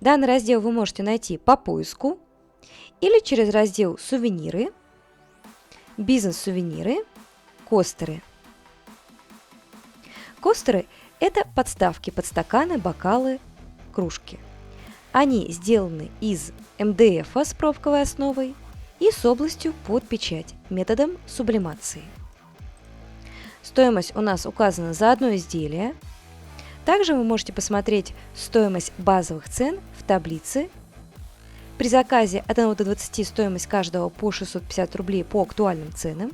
Данный раздел вы можете найти по поиску или через раздел «Сувениры», «Бизнес-сувениры», «Костеры». Костеры – это подставки под стаканы, бокалы, кружки. Они сделаны из МДФ с пробковой основой и с областью под печать методом сублимации. Стоимость у нас указана за одно изделие. Также вы можете посмотреть стоимость базовых цен в таблице. При заказе от 1 до 20 стоимость каждого по 650 рублей по актуальным ценам.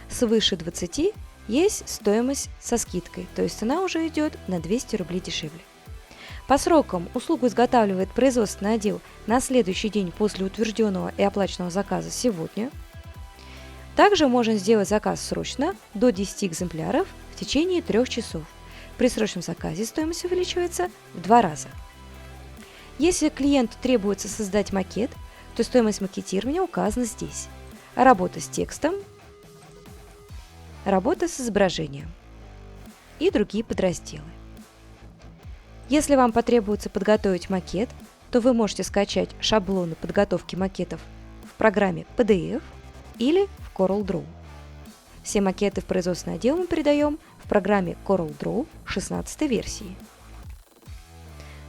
Свыше 20 есть стоимость со скидкой, то есть цена уже идет на 200 рублей дешевле. По срокам услугу изготавливает производственный отдел на следующий день после утвержденного и оплаченного заказа сегодня. Также можно сделать заказ срочно до 10 экземпляров в течение 3 часов. При срочном заказе стоимость увеличивается в 2 раза. Если клиенту требуется создать макет, то стоимость макетирования указана здесь. Работа с текстом, работа с изображением и другие подразделы. Если вам потребуется подготовить макет, то вы можете скачать шаблоны подготовки макетов в программе PDF или в CorelDRAW. Все макеты в производственный отдел мы передаем в программе CorelDRAW 16 версии.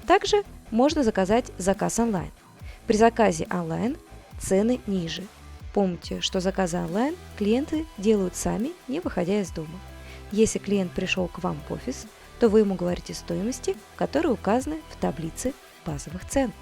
Также можно заказать заказ онлайн. При заказе онлайн цены ниже. Помните, что заказы онлайн клиенты делают сами, не выходя из дома. Если клиент пришел к вам в офис, то вы ему говорите стоимости, которые указаны в таблице базовых цен.